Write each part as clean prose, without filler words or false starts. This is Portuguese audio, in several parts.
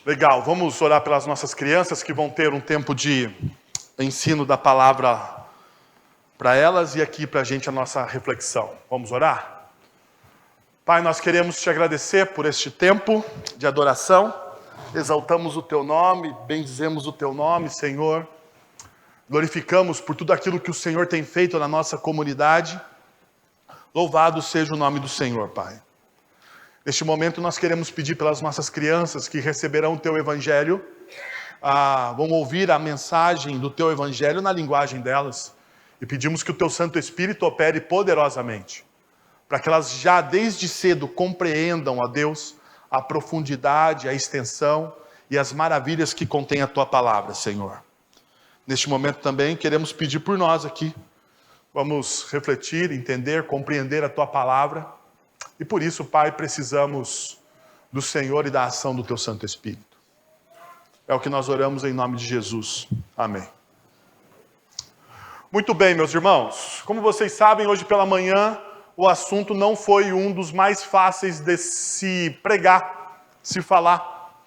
Legal, vamos orar pelas nossas crianças que vão ter um tempo de ensino da palavra para elas e aqui para a gente a nossa reflexão. Vamos orar? Pai, nós queremos te agradecer por este tempo de adoração. Exaltamos o teu nome, bendizemos o teu nome, Senhor. Glorificamos por tudo aquilo que o Senhor tem feito na nossa comunidade. Louvado seja o nome do Senhor, Pai. Neste momento nós queremos pedir pelas nossas crianças que receberão o teu evangelho, vão ouvir a mensagem do teu evangelho na linguagem delas. E pedimos que o teu Santo Espírito opere poderosamente, para que elas já desde cedo compreendam, ó Deus, a profundidade, a extensão e as maravilhas que contém a tua palavra, Senhor. Neste momento também queremos pedir por nós aqui. Vamos refletir, entender, compreender a tua palavra. E por isso, Pai, precisamos do Senhor e da ação do teu Santo Espírito. É o que nós oramos em nome de Jesus. Amém. Muito bem, meus irmãos. Como vocês sabem, hoje pela manhã, o assunto não foi um dos mais fáceis de se pregar, se falar.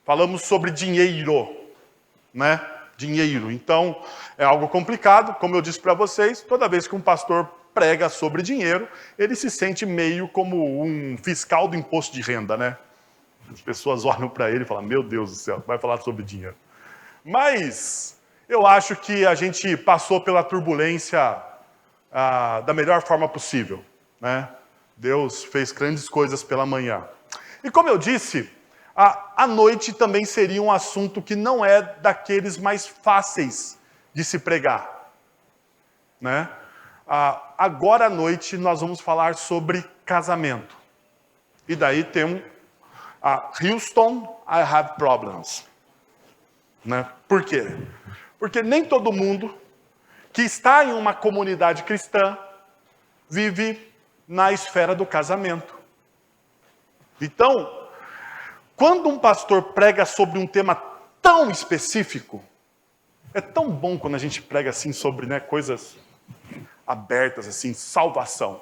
Falamos sobre dinheiro, né? Dinheiro. Então, é algo complicado. Como eu disse para vocês, toda vez que um pastor prega sobre dinheiro, ele se sente meio como um fiscal do imposto de renda, né? As pessoas olham para ele e falam, meu Deus do céu, vai falar sobre dinheiro. Mas eu acho que a gente passou pela turbulência da melhor forma possível, né? Deus fez grandes coisas pela manhã. E como eu disse, a noite também seria um assunto que não é daqueles mais fáceis de se pregar, né? Agora à noite nós vamos falar sobre casamento. E daí tem Houston, I have problems. Né? Por quê? Porque nem todo mundo que está em uma comunidade cristã vive na esfera do casamento. Então, quando um pastor prega sobre um tema tão específico, é tão bom quando a gente prega assim sobre, né, coisas abertas, assim, salvação.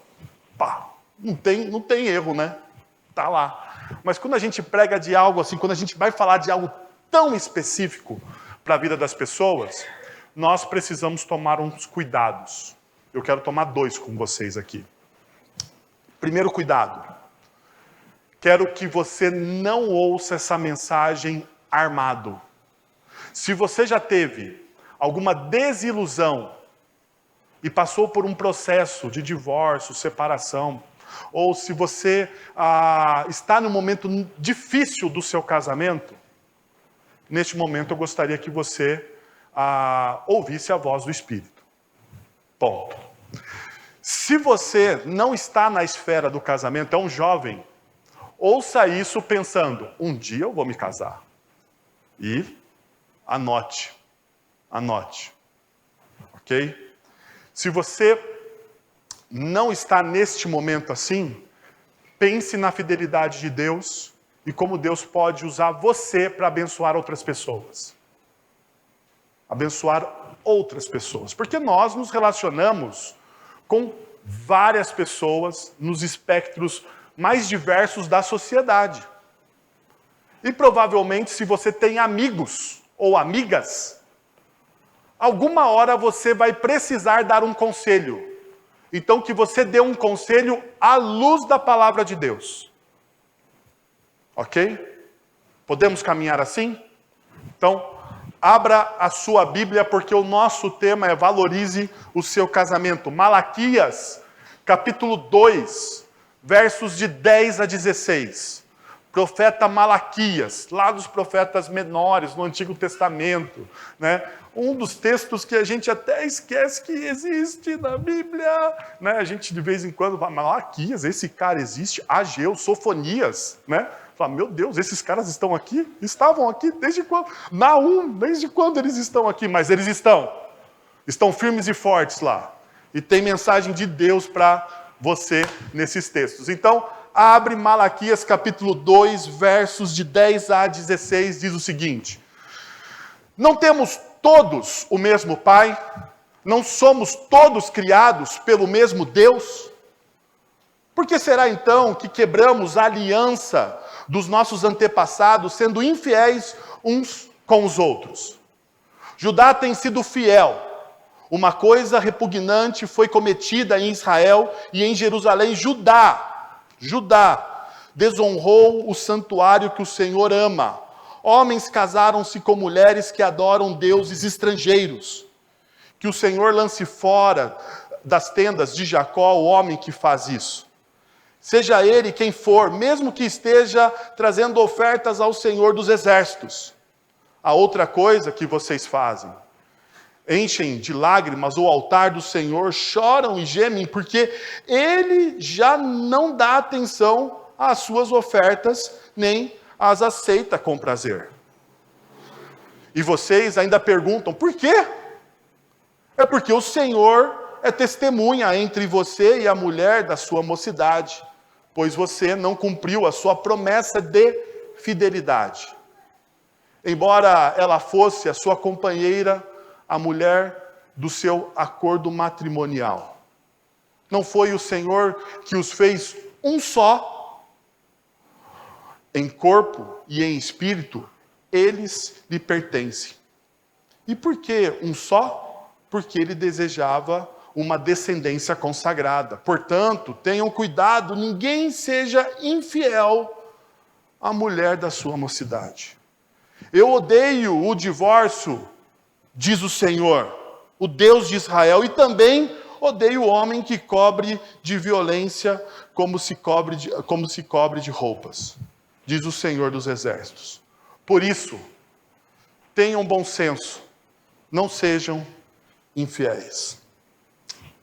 Pá, não tem erro, né? Tá lá. Mas quando a gente prega de algo assim, quando a gente vai falar de algo tão específico para a vida das pessoas, nós precisamos tomar uns cuidados. Eu quero tomar 2 com vocês aqui. Primeiro cuidado. Quero que você não ouça essa mensagem armado. Se você já teve alguma desilusão e passou por um processo de divórcio, separação, ou se você está num momento difícil do seu casamento, neste momento eu gostaria que você ouvisse a voz do Espírito. Ponto. Se você não está na esfera do casamento, é um jovem, ouça isso pensando, um dia eu vou me casar. E anote. Ok? Se você não está neste momento assim, pense na fidelidade de Deus e como Deus pode usar você para abençoar outras pessoas. Abençoar outras pessoas. Porque nós nos relacionamos com várias pessoas nos espectros mais diversos da sociedade. E provavelmente, se você tem amigos ou amigas, alguma hora você vai precisar dar um conselho. Então, que você dê um conselho à luz da palavra de Deus. Ok? Podemos caminhar assim? Então, abra a sua Bíblia, porque o nosso tema é valorize o seu casamento. Malaquias, capítulo 2, versos de 10 a 16. Profeta Malaquias, lá dos profetas menores no Antigo Testamento, né? Um dos textos que a gente até esquece que existe na Bíblia, né? A gente de vez em quando fala, Malaquias, esse cara existe, Ageu, Sofonias, né? Fala, meu Deus, esses caras estão aqui? Estavam aqui desde quando? Naum, desde quando eles estão aqui? Mas eles estão firmes e fortes lá. E tem mensagem de Deus para você nesses textos. Então, abre Malaquias capítulo 2, versos de 10 a 16, diz o seguinte: não temos todos o mesmo Pai? Não somos todos criados pelo mesmo Deus? Por que será então que quebramos a aliança dos nossos antepassados sendo infiéis uns com os outros. Judá tem sido fiel. Uma coisa repugnante foi cometida em Israel e em Jerusalém. Judá desonrou o santuário que o Senhor ama. Homens casaram-se com mulheres que adoram deuses estrangeiros. Que o Senhor lance fora das tendas de Jacó o homem que faz isso. Seja ele quem for, mesmo que esteja trazendo ofertas ao Senhor dos exércitos. A outra coisa que vocês fazem, enchem de lágrimas o altar do Senhor, choram e gemem, porque Ele já não dá atenção às suas ofertas, nem as aceita com prazer. E vocês ainda perguntam, por quê? É porque o Senhor é testemunha entre você e a mulher da sua mocidade, pois você não cumpriu a sua promessa de fidelidade. Embora ela fosse a sua companheira, a mulher do seu acordo matrimonial. Não foi o Senhor que os fez um só? Em corpo e em espírito, eles lhe pertencem. E por que um só? Porque ele desejava uma descendência consagrada. Portanto, tenham cuidado, ninguém seja infiel à mulher da sua mocidade. Eu odeio o divórcio, diz o Senhor, o Deus de Israel, e também odeio o homem que cobre de violência como se cobre de roupas, diz o Senhor dos Exércitos. Por isso, tenham bom senso, não sejam infiéis.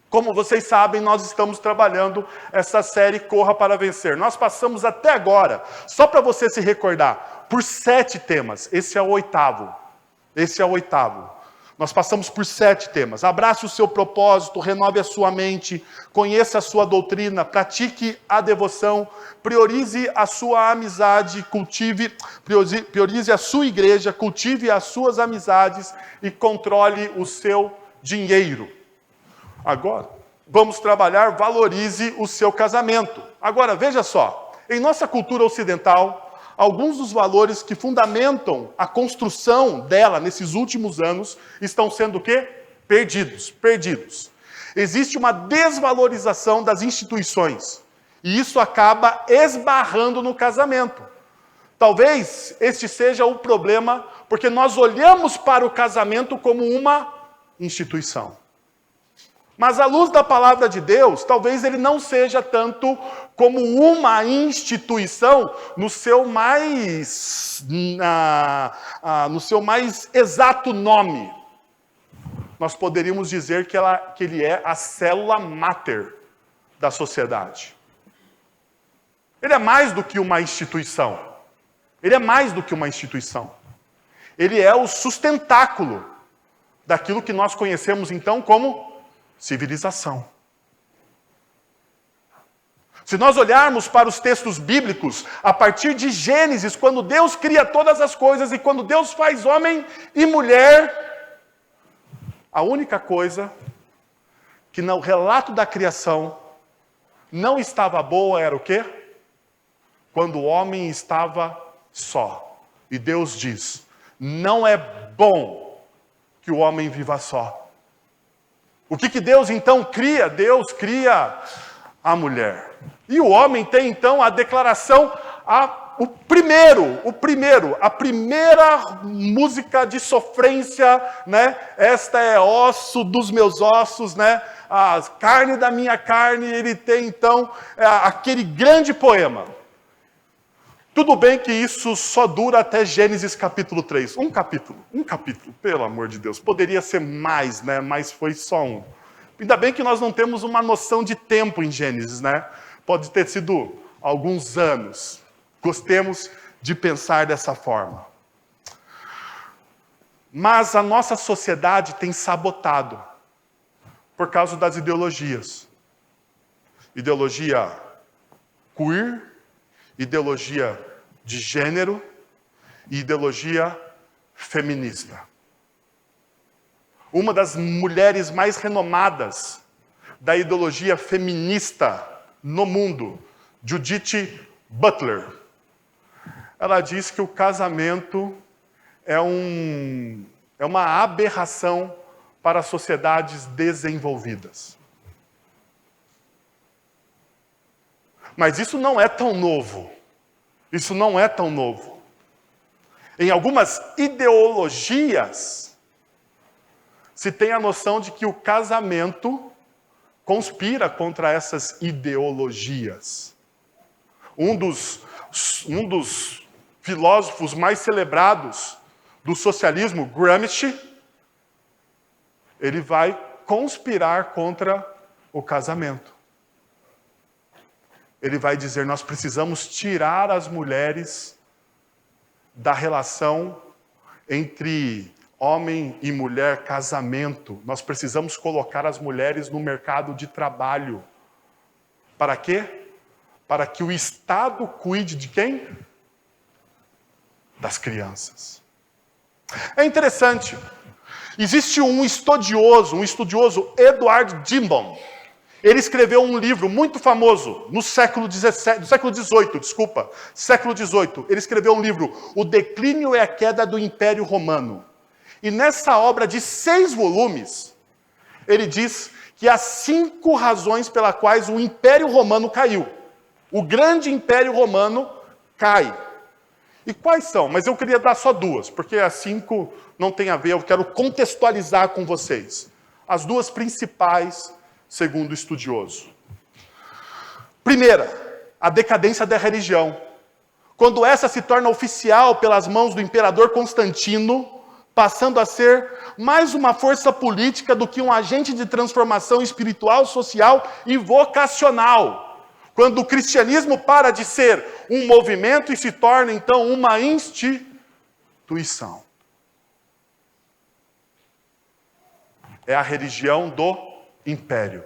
Como vocês sabem, nós estamos trabalhando essa série Corra para Vencer. Nós passamos até agora, só para você se recordar, por 7 temas. Esse é o 8º. Nós passamos por 7 temas. Abrace o seu propósito, renove a sua mente, conheça a sua doutrina, pratique a devoção, priorize a sua amizade, priorize a sua igreja, cultive as suas amizades e controle o seu dinheiro. Agora, vamos trabalhar, valorize o seu casamento. Agora, veja só, em nossa cultura ocidental, alguns dos valores que fundamentam a construção dela nesses últimos anos estão sendo o quê? Perdidos. Existe uma desvalorização das instituições, e isso acaba esbarrando no casamento. Talvez este seja o problema, porque nós olhamos para o casamento como uma instituição. Mas à luz da palavra de Deus, talvez ele não seja tanto como uma instituição no seu mais exato nome. Nós poderíamos dizer que ele é a célula máter da sociedade. Ele é mais do que uma instituição. Ele é o sustentáculo daquilo que nós conhecemos então como civilização. Se nós olharmos para os textos bíblicos, a partir de Gênesis, quando Deus cria todas as coisas e quando Deus faz homem e mulher, a única coisa que no relato da criação não estava boa era o quê? Quando o homem estava só. E Deus diz, não é bom que o homem viva só. O que Deus então cria? Deus cria a mulher. E o homem tem então a declaração, a primeira música de sofrência, né? Esta é osso dos meus ossos, né? A carne da minha carne. Ele tem então aquele grande poema. Tudo bem que isso só dura até Gênesis capítulo 3. Um capítulo, pelo amor de Deus. Poderia ser mais, né? Mas foi só um. Ainda bem que nós não temos uma noção de tempo em Gênesis, né? Pode ter sido alguns anos. Gostemos de pensar dessa forma. Mas a nossa sociedade tem sabotado por causa das ideologias. Ideologia queer, ideologia de gênero e ideologia feminista. Uma das mulheres mais renomadas da ideologia feminista no mundo, Judith Butler, ela diz que o casamento é uma aberração para sociedades desenvolvidas. Mas isso não é tão novo. Isso não é tão novo. Em algumas ideologias, se tem a noção de que o casamento conspira contra essas ideologias. Um dos filósofos mais celebrados do socialismo, Gramsci, ele vai conspirar contra o casamento. Ele vai dizer, nós precisamos tirar as mulheres da relação entre homem e mulher, casamento. Nós precisamos colocar as mulheres no mercado de trabalho. Para quê? Para que o Estado cuide de quem? Das crianças. É interessante. Existe um estudioso, Edward Gibbon. Ele escreveu um livro muito famoso no século XVIII. Ele escreveu um livro, O Declínio e a Queda do Império Romano. E nessa obra de 6 volumes, ele diz que há 5 razões pelas quais o Império Romano caiu. O grande Império Romano cai. E quais são? Mas eu queria dar só 2, porque as 5 não tem a ver, eu quero contextualizar com vocês. As 2 principais, segundo o estudioso. Primeira, a decadência da religião. Quando essa se torna oficial pelas mãos do imperador Constantino, passando a ser mais uma força política do que um agente de transformação espiritual, social e vocacional. Quando o cristianismo para de ser um movimento e se torna, então, uma instituição. É a religião do império.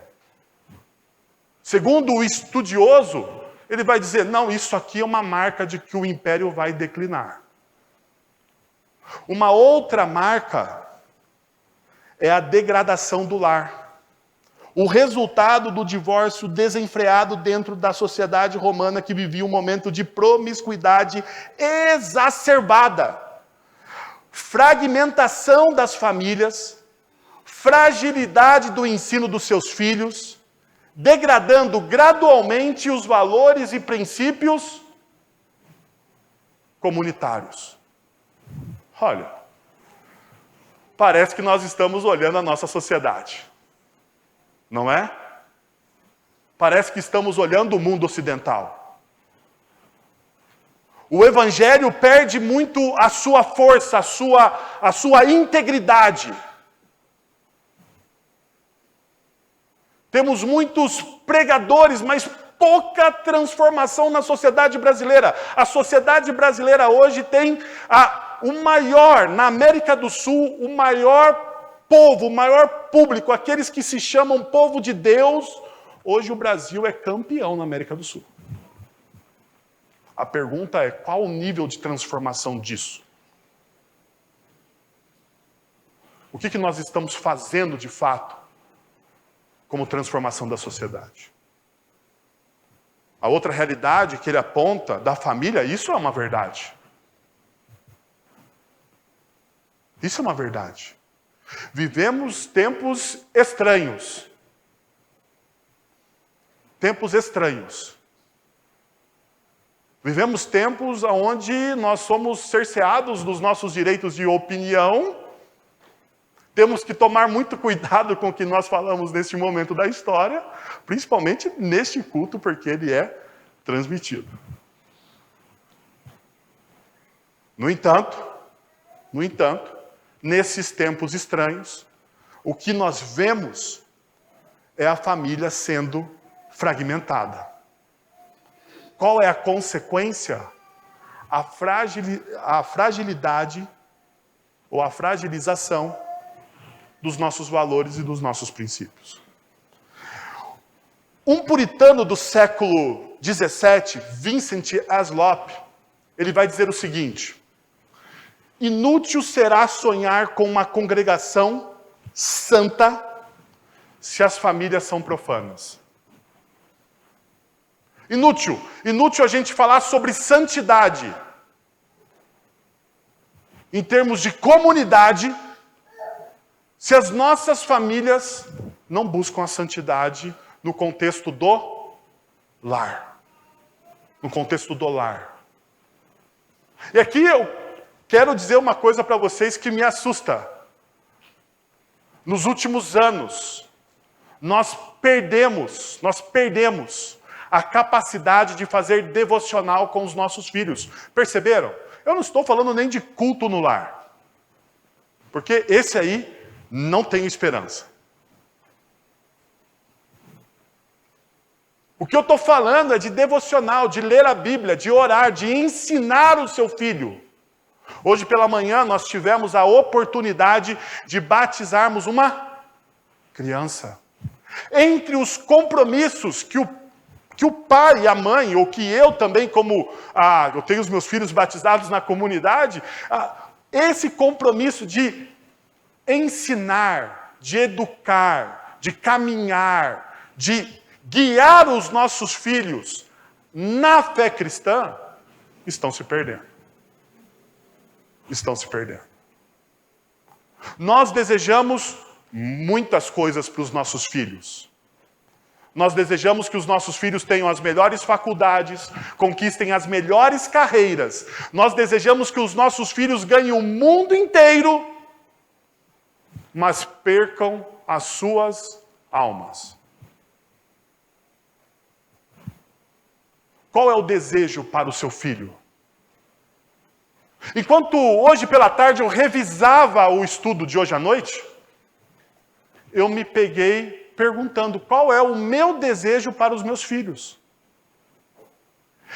Segundo o estudioso, ele vai dizer, não, isso aqui é uma marca de que o império vai declinar. Uma outra marca é a degradação do lar. O resultado do divórcio desenfreado dentro da sociedade romana que vivia um momento de promiscuidade exacerbada. Fragmentação das famílias, fragilidade do ensino dos seus filhos, degradando gradualmente os valores e princípios comunitários. Olha, parece que nós estamos olhando a nossa sociedade, não é? Parece que estamos olhando o mundo ocidental. O evangelho perde muito a sua força, a sua integridade. Temos muitos pregadores, mas pouca transformação na sociedade brasileira. A sociedade brasileira hoje tem o maior, na América do Sul, o maior povo, o maior público, aqueles que se chamam povo de Deus. Hoje o Brasil é campeão na América do Sul. A pergunta é, qual o nível de transformação disso? O que nós estamos fazendo de fato como transformação da sociedade? A outra realidade que ele aponta da família, isso é uma verdade. Isso é uma verdade. Vivemos tempos estranhos. Tempos estranhos. Vivemos tempos onde nós somos cerceados dos nossos direitos de opinião. Temos que tomar muito cuidado com o que nós falamos neste momento da história, principalmente neste culto, porque ele é transmitido. No entanto, nesses tempos estranhos, o que nós vemos é a família sendo fragmentada. Qual é a consequência? A fragilidade ou a fragilização dos nossos valores e dos nossos princípios. Um puritano do século XVII, Vincent Asslop, ele vai dizer o seguinte: inútil será sonhar com uma congregação santa se as famílias são profanas. Inútil a gente falar sobre santidade em termos de comunidade, se as nossas famílias não buscam a santidade no contexto do lar. No contexto do lar. E aqui eu quero dizer uma coisa para vocês que me assusta. Nos últimos anos, nós perdemos a capacidade de fazer devocional com os nossos filhos. Perceberam? Eu não estou falando nem de culto no lar. Porque esse aí não tem esperança. O que eu estou falando é de devocional, de ler a Bíblia, de orar, de ensinar o seu filho. Hoje pela manhã nós tivemos a oportunidade de batizarmos uma criança. Entre os compromissos que o pai e a mãe, ou que eu também, eu tenho os meus filhos batizados na comunidade, esse compromisso de ensinar, de educar, de caminhar, de guiar os nossos filhos na fé cristã, estão se perdendo. Estão se perdendo. Nós desejamos muitas coisas para os nossos filhos. Nós desejamos que os nossos filhos tenham as melhores faculdades, conquistem as melhores carreiras. Nós desejamos que os nossos filhos ganhem o mundo inteiro, mas percam as suas almas. Qual é o desejo para o seu filho? Enquanto hoje pela tarde eu revisava o estudo de hoje à noite, eu me peguei perguntando qual é o meu desejo para os meus filhos.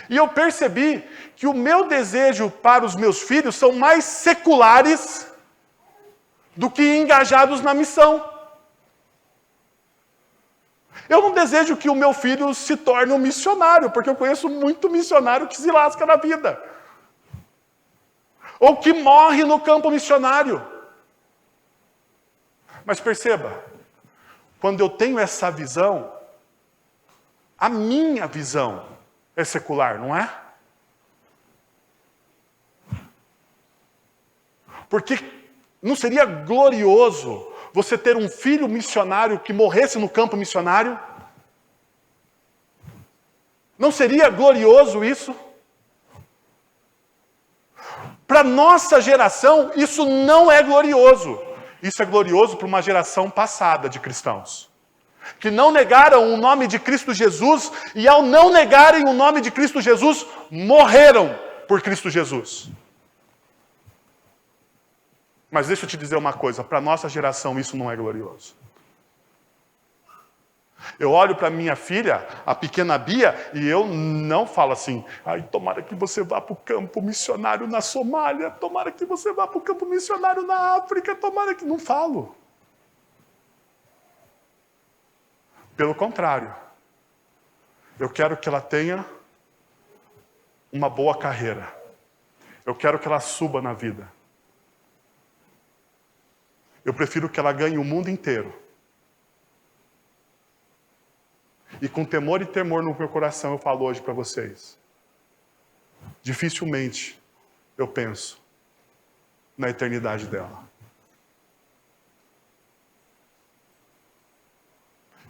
E eu percebi que o meu desejo para os meus filhos são mais seculares do que engajados na missão. Eu não desejo que o meu filho se torne um missionário, porque eu conheço muito missionário que se lasca na vida. Ou que morre no campo missionário. Mas perceba, quando eu tenho essa visão, a minha visão é secular, não é? Porque não seria glorioso você ter um filho missionário que morresse no campo missionário? Não seria glorioso isso? Para nossa geração, isso não é glorioso. Isso é glorioso para uma geração passada de cristãos, que não negaram o nome de Cristo Jesus, e ao não negarem o nome de Cristo Jesus, morreram por Cristo Jesus. Mas deixa eu te dizer uma coisa, para nossa geração isso não é glorioso. Eu olho para minha filha, a pequena Bia, e eu não falo assim, tomara que você vá para o campo missionário na Somália, tomara que você vá para o campo missionário na África, tomara que... Não falo. Pelo contrário, eu quero que ela tenha uma boa carreira. Eu quero que ela suba na vida. Eu prefiro que ela ganhe o mundo inteiro. E com temor e temor no meu coração eu falo hoje para vocês. Dificilmente eu penso na eternidade dela.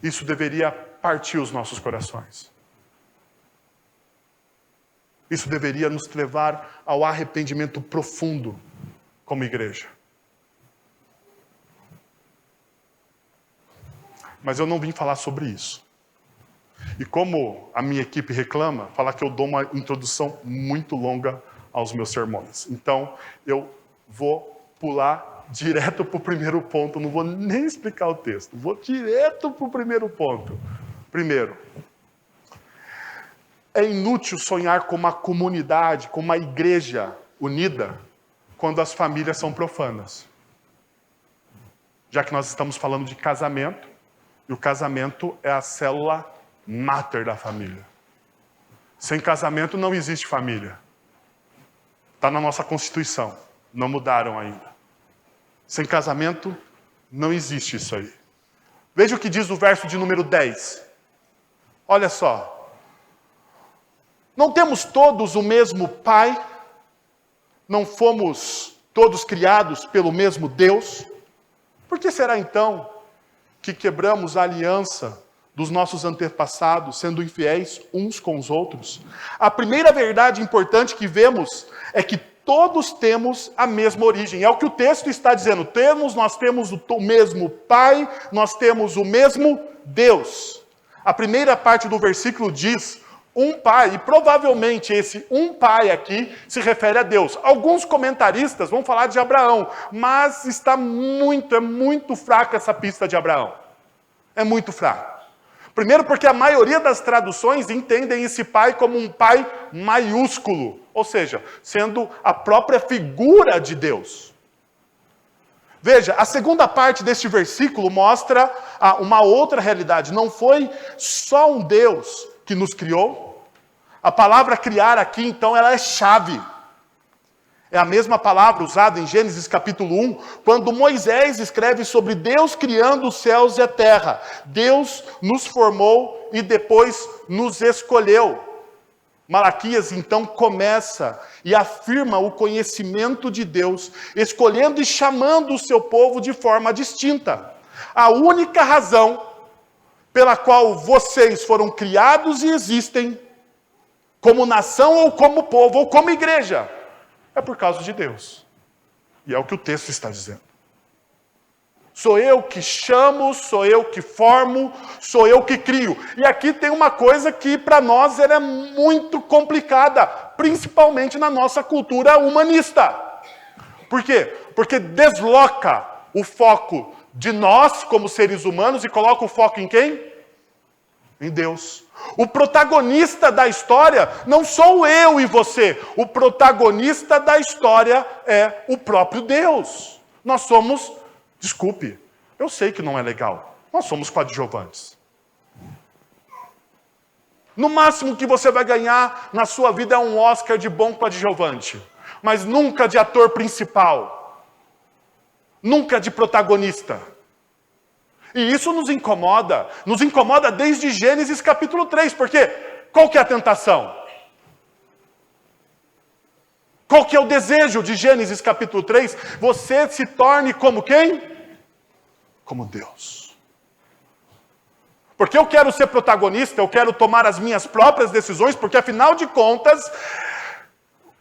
Isso deveria partir os nossos corações. Isso deveria nos levar ao arrependimento profundo como igreja. Mas eu não vim falar sobre isso. E como a minha equipe reclama, falar que eu dou uma introdução muito longa aos meus sermões. Então, eu vou pular direto para o primeiro ponto, não vou nem explicar o texto, vou direto para o primeiro ponto. Primeiro, é inútil sonhar com uma comunidade, com uma igreja unida, quando as famílias são profanas. Já que nós estamos falando de casamento, e o casamento é a célula máter da família. Sem casamento não existe família. Está na nossa Constituição. Não mudaram ainda. Sem casamento não existe isso aí. Veja o que diz o verso de número 10. Olha só. Não temos todos o mesmo Pai? Não fomos todos criados pelo mesmo Deus, por que será então que quebramos a aliança dos nossos antepassados, sendo infiéis uns com os outros? A primeira verdade importante que vemos é que todos temos a mesma origem. É o que o texto está dizendo. Nós temos o mesmo Pai, nós temos o mesmo Deus. A primeira parte do versículo diz um pai, e provavelmente esse um pai aqui se refere a Deus. Alguns comentaristas vão falar de Abraão, mas é muito fraca essa pista de Abraão. É muito fraca. Primeiro porque a maioria das traduções entendem esse pai como um pai maiúsculo, ou seja, sendo a própria figura de Deus. Veja, a segunda parte deste versículo mostra uma outra realidade. Não foi só um Deus que nos criou. A palavra criar aqui, então, ela é chave. É a mesma palavra usada em Gênesis capítulo 1, quando Moisés escreve sobre Deus criando os céus e a terra. Deus nos formou e depois nos escolheu. Malaquias então começa e afirma o conhecimento de Deus, escolhendo e chamando o seu povo de forma distinta. A única razão pela qual vocês foram criados e existem, como nação ou como povo ou como igreja, é por causa de Deus. E é o que o texto está dizendo. Sou eu que chamo, sou eu que formo, sou eu que crio. E aqui tem uma coisa que para nós é muito complicada, principalmente na nossa cultura humanista. Por quê? Porque desloca o foco de nós como seres humanos e coloca o foco em quem? Em Deus. O protagonista da história não sou eu e você. O protagonista da história é o próprio Deus. Nós somos, desculpe, eu sei que não é legal. Nós somos coadjuvantes. No máximo que você vai ganhar na sua vida é um Oscar de bom coadjuvante. Mas nunca de ator principal. Nunca de protagonista. E isso nos incomoda desde Gênesis capítulo 3, porque qual que é a tentação? Qual que é o desejo de Gênesis capítulo 3? Você se torne como quem? Como Deus. Porque eu quero ser protagonista, eu quero tomar as minhas próprias decisões, porque afinal de contas,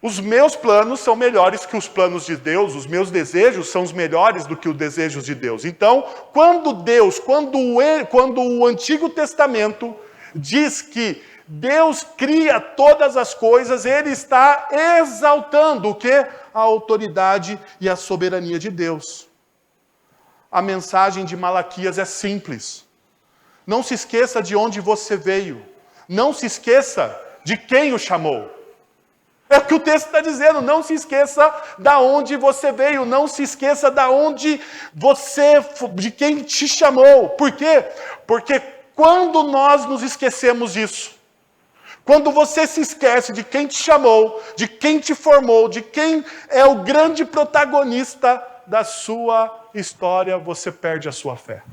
os meus planos são melhores que os planos de Deus, os meus desejos são os melhores do que os desejos de Deus. Então, quando o Antigo Testamento diz que Deus cria todas as coisas, ele está exaltando o quê? A autoridade e a soberania de Deus. A mensagem de Malaquias é simples. Não se esqueça de onde você veio. Não se esqueça de quem o chamou. É o que o texto está dizendo, não se esqueça de onde você veio, não se esqueça de quem te chamou. Por quê? Porque quando nós nos esquecemos disso, quando você se esquece de quem te chamou, de quem te formou, de quem é o grande protagonista da sua história, você perde a sua fé.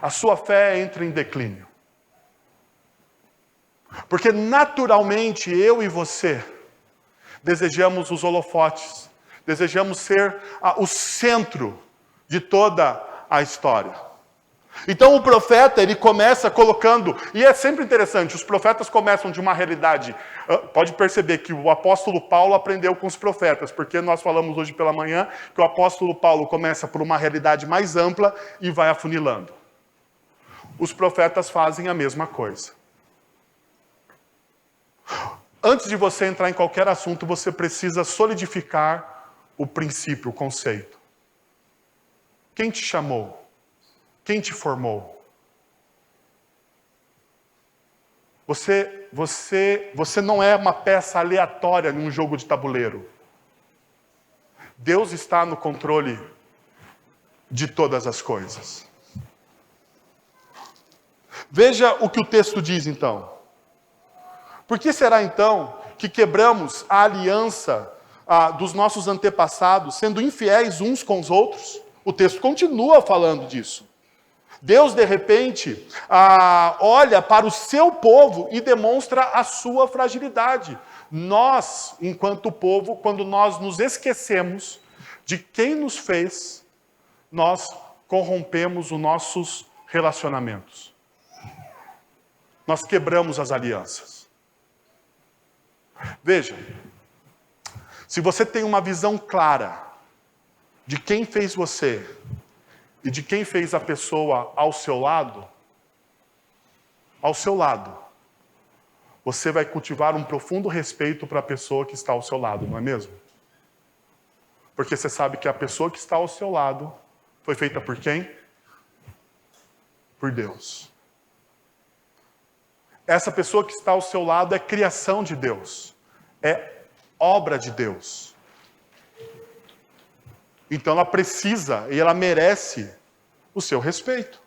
A sua fé entra em declínio. Porque naturalmente eu e você desejamos os holofotes, desejamos ser o centro de toda a história. Então o profeta, ele começa colocando, e é sempre interessante, os profetas começam de uma realidade, pode perceber que o apóstolo Paulo aprendeu com os profetas, porque nós falamos hoje pela manhã que o apóstolo Paulo começa por uma realidade mais ampla e vai afunilando. Os profetas fazem a mesma coisa. Antes de você entrar em qualquer assunto, você precisa solidificar o princípio, o conceito. Quem te chamou? Quem te formou? Você não é uma peça aleatória num jogo de tabuleiro. Deus está no controle de todas as coisas. Veja o que o texto diz então. Por que será então que quebramos a aliança dos nossos antepassados, sendo infiéis uns com os outros? O texto continua falando disso. Deus, de repente, olha para o seu povo e demonstra a sua fragilidade. Nós, enquanto povo, quando nós nos esquecemos de quem nos fez, nós corrompemos os nossos relacionamentos. Nós quebramos as alianças. Veja, se você tem uma visão clara de quem fez você e de quem fez a pessoa ao seu lado, você vai cultivar um profundo respeito para a pessoa que está ao seu lado, não é mesmo? Porque você sabe que a pessoa que está ao seu lado foi feita por quem? Por Deus. Essa pessoa que está ao seu lado é criação de Deus. É obra de Deus. Então ela precisa e ela merece o seu respeito.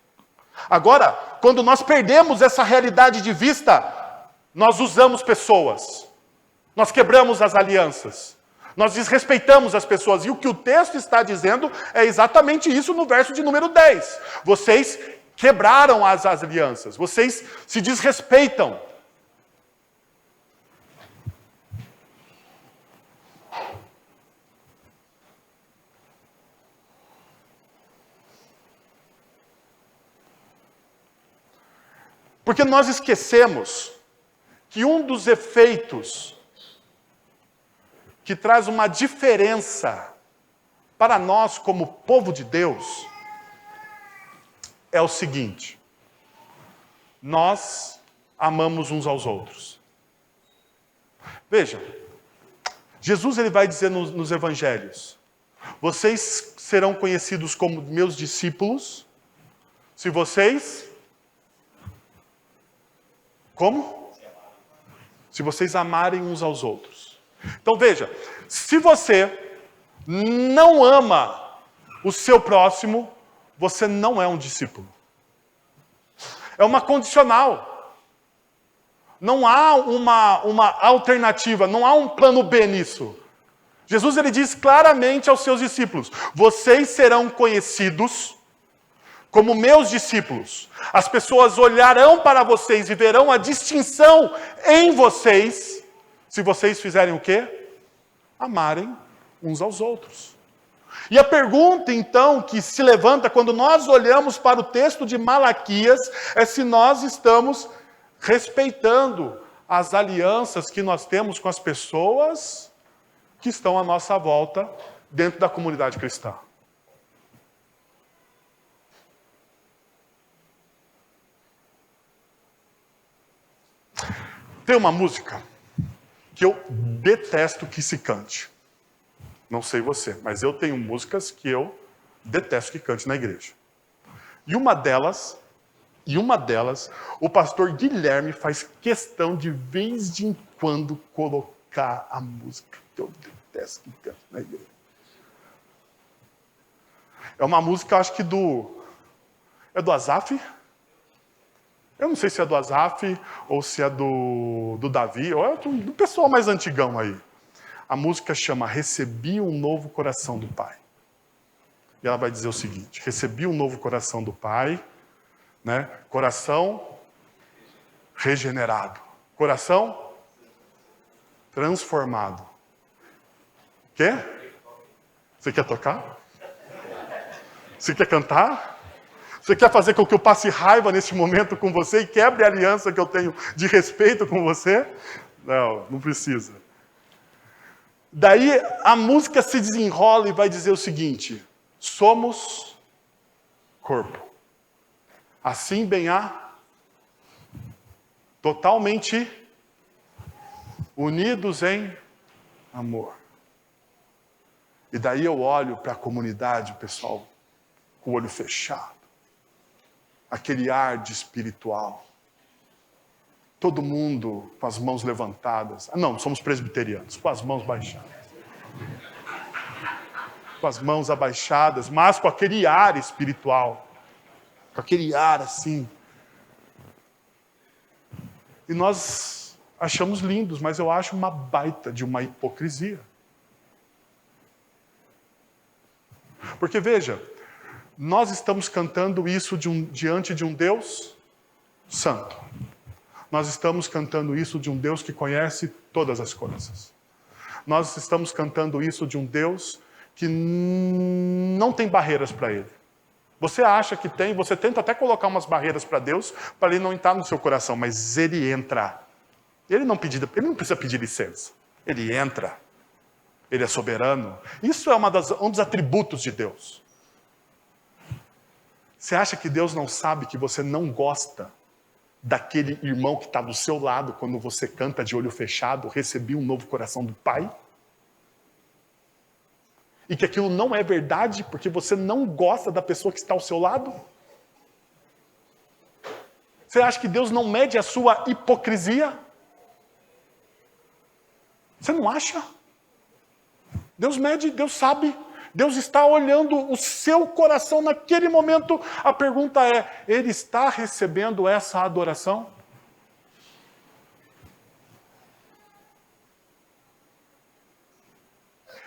Agora, quando nós perdemos essa realidade de vista, nós usamos pessoas. Nós quebramos as alianças. Nós desrespeitamos as pessoas. E o que o texto está dizendo é exatamente isso no verso de número 10. Vocês quebraram as alianças. Vocês se desrespeitam. Porque nós esquecemos que um dos efeitos que traz uma diferença para nós como povo de Deus é o seguinte: nós amamos uns aos outros. Veja, Jesus ele vai dizer nos evangelhos: vocês serão conhecidos como meus discípulos se vocês... Como? Se vocês amarem uns aos outros. Então veja, se você não ama o seu próximo, você não é um discípulo. É uma condicional. Não há uma alternativa, não há um plano B nisso. Jesus ele diz claramente aos seus discípulos: vocês serão conhecidos como meus discípulos. As pessoas olharão para vocês e verão a distinção em vocês, se vocês fizerem o quê? Amarem uns aos outros. E a pergunta, então, que se levanta quando nós olhamos para o texto de Malaquias, é se nós estamos respeitando as alianças que nós temos com as pessoas que estão à nossa volta dentro da comunidade cristã. Tem uma música que eu detesto que se cante. Não sei você, mas eu tenho músicas que eu detesto que cante na igreja. E uma delas, o pastor Guilherme faz questão de vez em quando colocar a música que eu detesto que cante na igreja. É uma música, acho que é do Asaf? Eu não sei se é do Asaf, ou se é do Davi, ou é do pessoal mais antigão aí. A música chama Recebi um Novo Coração do Pai. E ela vai dizer o seguinte: recebi um novo coração do Pai, né? Coração regenerado. Coração transformado. Quê? Você quer tocar? Você quer cantar? Você quer fazer com que eu passe raiva nesse momento com você e quebre a aliança que eu tenho de respeito com você? Não, não precisa. Daí a música se desenrola e vai dizer o seguinte: somos corpo. Assim bem há, totalmente unidos em amor. E daí eu olho para a comunidade, o pessoal com o olho fechado. Aquele ar de espiritual. Todo mundo com as mãos levantadas. Não, somos presbiterianos, com as mãos baixadas. Com as mãos abaixadas, mas com aquele ar espiritual. Com aquele ar assim. E nós achamos lindos, mas eu acho uma baita de uma hipocrisia. Porque veja, nós estamos cantando isso diante de um Deus santo. Nós estamos cantando isso de um Deus que conhece todas as coisas. Nós estamos cantando isso de um Deus que não tem barreiras para Ele. Você acha que tem, você tenta até colocar umas barreiras para Deus, para Ele não entrar no seu coração, mas Ele entra. Ele não precisa pedir licença. Ele entra. Ele é soberano. Isso é um dos atributos de Deus. Você acha que Deus não sabe que você não gosta daquele irmão que está do seu lado quando você canta de olho fechado, recebi um novo coração do Pai? E que aquilo não é verdade porque você não gosta da pessoa que está ao seu lado? Você acha que Deus não mede a sua hipocrisia? Você não acha? Deus mede, Deus sabe. Deus está olhando o seu coração naquele momento. A pergunta é, Ele está recebendo essa adoração?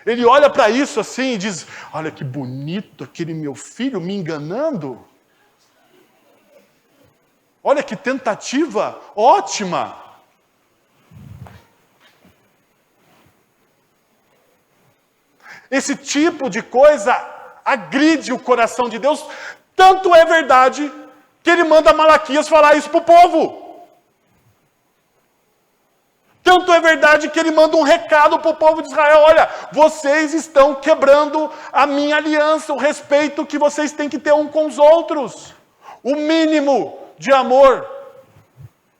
Ele olha para isso assim e diz, olha que bonito aquele meu filho me enganando. Olha que tentativa ótima. Esse tipo de coisa agride o coração de Deus. Tanto é verdade que Ele manda Malaquias falar isso para o povo. Tanto é verdade que Ele manda um recado para o povo de Israel. Olha, vocês estão quebrando a minha aliança, o respeito que vocês têm que ter um com os outros. O mínimo de amor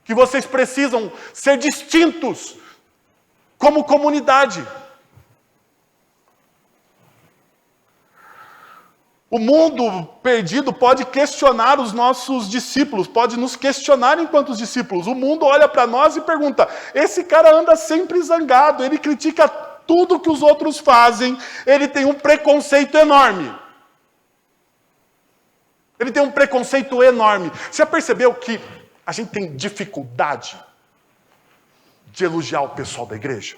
que vocês precisam ser distintos como comunidade. O mundo perdido pode questionar os nossos discípulos, pode nos questionar enquanto discípulos. O mundo olha para nós e pergunta, esse cara anda sempre zangado, ele critica tudo que os outros fazem, ele tem um preconceito enorme. Ele tem um preconceito enorme. Você já percebeu que a gente tem dificuldade de elogiar o pessoal da igreja?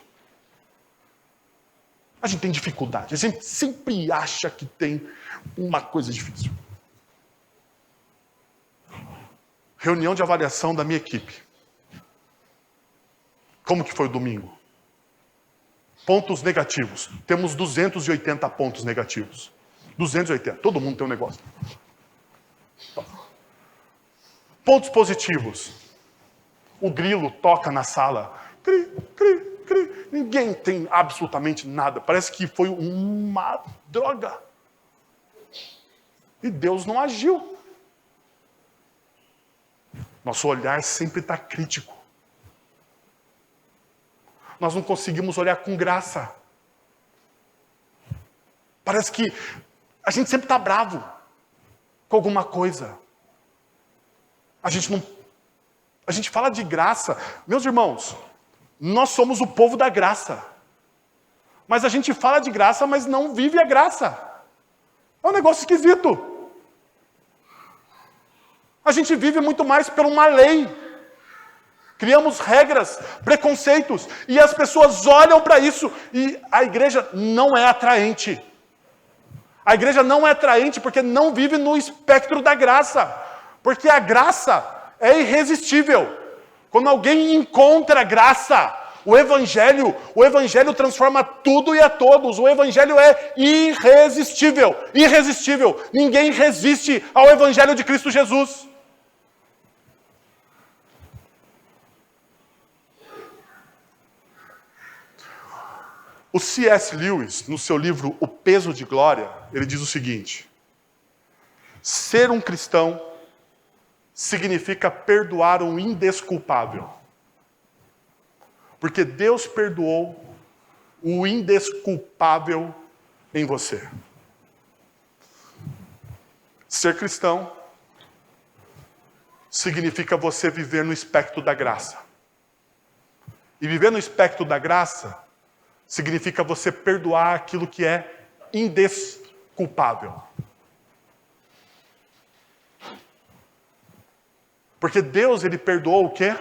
A gente tem dificuldade, a gente sempre acha que tem uma coisa difícil. Reunião de avaliação da minha equipe. Como que foi o domingo? Pontos negativos. Temos 280 pontos negativos. 280. Todo mundo tem um negócio. Pontos positivos. O grilo toca na sala. Cri, cri, cri. Ninguém tem absolutamente nada. Parece que foi uma droga. E Deus não agiu. Nosso olhar sempre está crítico. Nós não conseguimos olhar com graça. Parece que a gente sempre está bravo com alguma coisa. A gente fala de graça. Meus irmãos, nós somos o povo da graça. Mas a gente fala de graça, mas não vive a graça. É um negócio esquisito. A gente vive muito mais por uma lei. Criamos regras, preconceitos, e as pessoas olham para isso, e a igreja não é atraente. A igreja não é atraente porque não vive no espectro da graça. Porque a graça é irresistível. Quando alguém encontra graça, o evangelho transforma tudo e a todos. O evangelho é irresistível. Irresistível. Ninguém resiste ao evangelho de Cristo Jesus. O C.S. Lewis, no seu livro O Peso de Glória, ele diz o seguinte: ser um cristão significa perdoar o indesculpável. Porque Deus perdoou o indesculpável em você. Ser cristão significa você viver no espectro da graça. E viver no espectro da graça significa você perdoar aquilo que é indesculpável. Porque Deus, Ele perdoou o quê?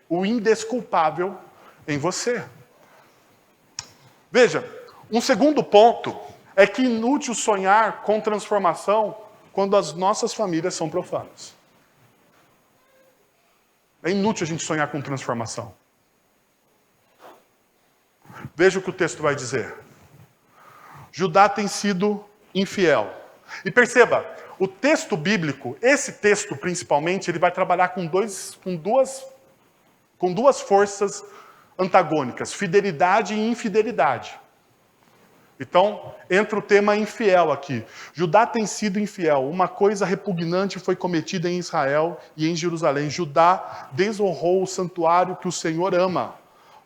O indesculpável em você. Veja, um segundo ponto é que é inútil sonhar com transformação quando as nossas famílias são profanas. É inútil a gente sonhar com transformação. Veja o que o texto vai dizer. Judá tem sido infiel. E perceba, o texto bíblico, esse texto principalmente, ele vai trabalhar com duas forças antagônicas, fidelidade e infidelidade. Então, entra o tema infiel aqui. Judá tem sido infiel. Uma coisa repugnante foi cometida em Israel e em Jerusalém. Judá desonrou o santuário que o Senhor ama.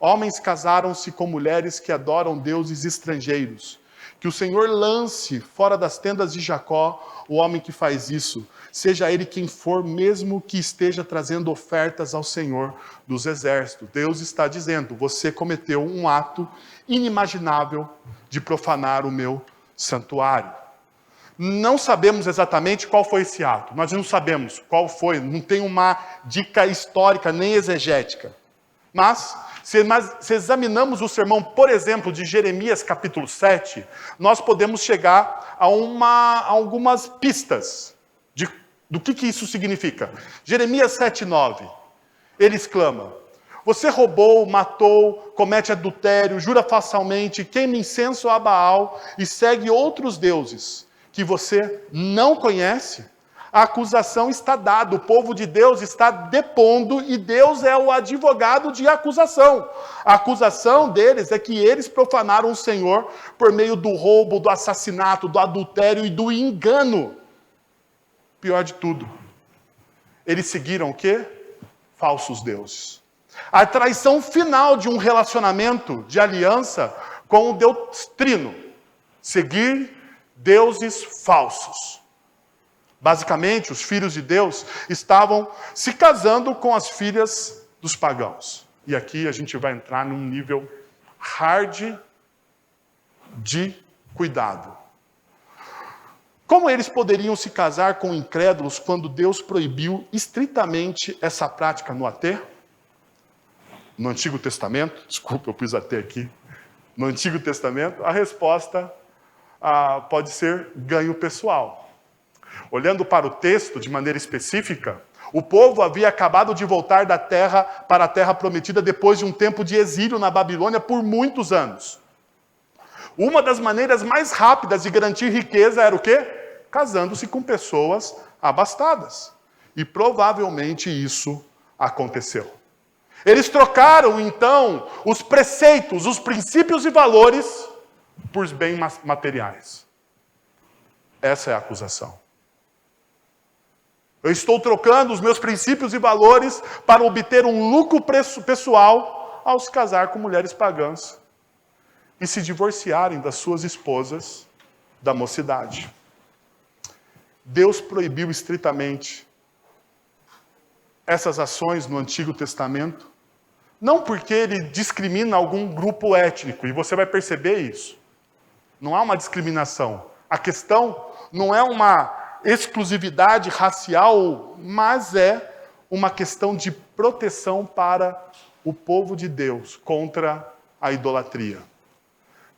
Homens casaram-se com mulheres que adoram deuses estrangeiros. Que o Senhor lance fora das tendas de Jacó o homem que faz isso. Seja ele quem for, mesmo que esteja trazendo ofertas ao Senhor dos exércitos. Deus está dizendo, você cometeu um ato inimaginável de profanar o meu santuário. Não sabemos exatamente qual foi esse ato. Nós não sabemos qual foi, não tem uma dica histórica nem exegética. Mas, se examinamos o sermão, por exemplo, de Jeremias capítulo 7, nós podemos chegar a algumas pistas do que isso significa. Jeremias 7:9, ele exclama, você roubou, matou, comete adultério, jura falsamente, queima incenso a Baal e segue outros deuses que você não conhece. A acusação está dada, o povo de Deus está depondo e Deus é o advogado de acusação. A acusação deles é que eles profanaram o Senhor por meio do roubo, do assassinato, do adultério e do engano. Pior de tudo, eles seguiram o quê? Falsos deuses. A traição final de um relacionamento de aliança com o Deus Trino. Seguir deuses falsos. Basicamente, os filhos de Deus estavam se casando com as filhas dos pagãos. E aqui a gente vai entrar num nível hard de cuidado. Como eles poderiam se casar com incrédulos quando Deus proibiu estritamente essa prática no aterro? No Antigo Testamento, desculpa, eu pus até aqui. No Antigo Testamento, a resposta pode ser ganho pessoal. Olhando para o texto de maneira específica, o povo havia acabado de voltar da terra para a terra prometida depois de um tempo de exílio na Babilônia por muitos anos. Uma das maneiras mais rápidas de garantir riqueza era o quê? Casando-se com pessoas abastadas. E provavelmente isso aconteceu. Eles trocaram, então, os preceitos, os princípios e valores por bens materiais. Essa é a acusação. Eu estou trocando os meus princípios e valores para obter um lucro pessoal ao se casar com mulheres pagãs e se divorciarem das suas esposas da mocidade. Deus proibiu estritamente essas ações no Antigo Testamento, não porque ele discrimina algum grupo étnico, e você vai perceber isso. Não há uma discriminação. A questão não é uma exclusividade racial, mas é uma questão de proteção para o povo de Deus contra a idolatria.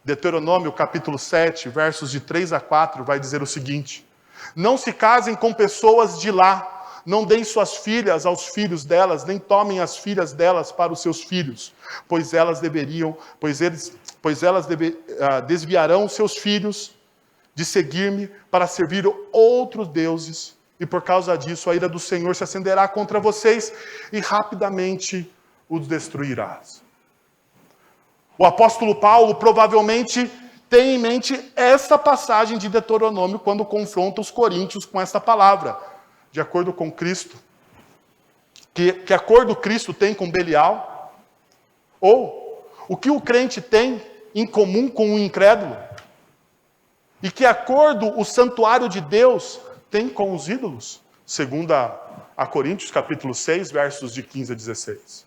Deuteronômio capítulo 7, versos de 3 a 4, vai dizer o seguinte: não se casem com pessoas de lá, não deem suas filhas aos filhos delas, nem tomem as filhas delas para os seus filhos, pois elas desviarão seus filhos de seguir-me para servir outros deuses, e por causa disso a ira do Senhor se acenderá contra vocês e rapidamente os destruirás. O apóstolo Paulo provavelmente tem em mente essa passagem de Deuteronômio quando confronta os coríntios com essa palavra. De acordo com Cristo, que acordo Cristo tem com Belial? Ou o que o crente tem em comum com o incrédulo? E que acordo o santuário de Deus tem com os ídolos? Segundo a Coríntios, capítulo 6, versos de 15 a 16.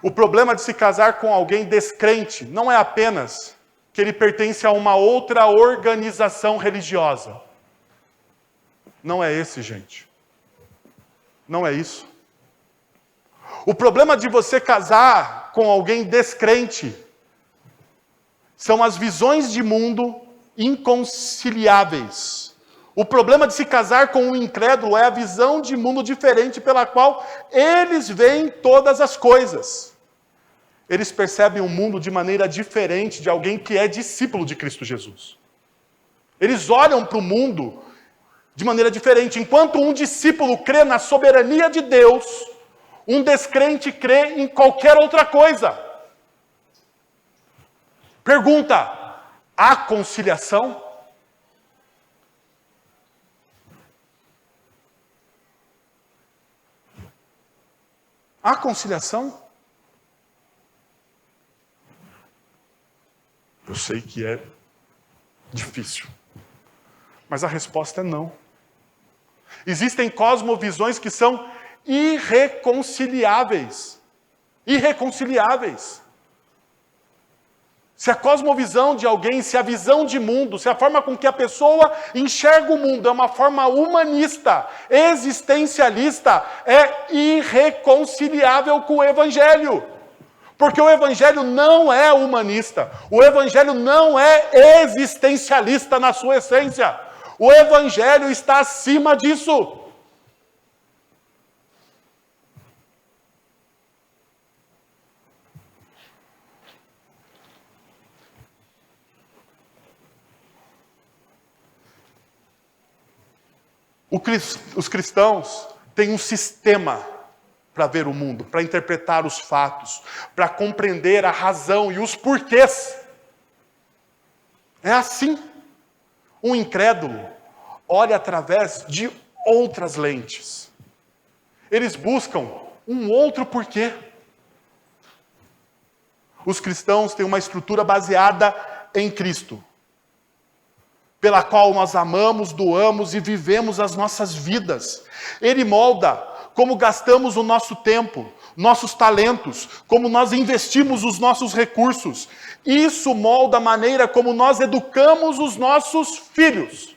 O problema de se casar com alguém descrente não é apenas que ele pertence a uma outra organização religiosa. Não é esse, gente. Não é isso. O problema de você casar com alguém descrente são as visões de mundo inconciliáveis. O problema de se casar com um incrédulo é a visão de mundo diferente pela qual eles veem todas as coisas. Eles percebem o mundo de maneira diferente de alguém que é discípulo de Cristo Jesus. Eles olham para o mundo de maneira diferente. Enquanto um discípulo crê na soberania de Deus, um descrente crê em qualquer outra coisa. Pergunta: há conciliação? Há conciliação? Eu sei que é difícil, mas a resposta é não. Existem cosmovisões que são irreconciliáveis. Irreconciliáveis. Se a cosmovisão de alguém, se a visão de mundo, se a forma com que a pessoa enxerga o mundo é uma forma humanista, existencialista, é irreconciliável com o Evangelho. Porque o Evangelho não é humanista. O Evangelho não é existencialista na sua essência. O Evangelho está acima disso. Os cristãos têm um sistema para ver o mundo, para interpretar os fatos, para compreender a razão e os porquês. É assim. Um incrédulo olha através de outras lentes. Eles buscam um outro porquê. Os cristãos têm uma estrutura baseada em Cristo, pela qual nós amamos, doamos e vivemos as nossas vidas. Ele molda como gastamos o nosso tempo, nossos talentos, como nós investimos os nossos recursos. Isso molda a maneira como nós educamos os nossos filhos.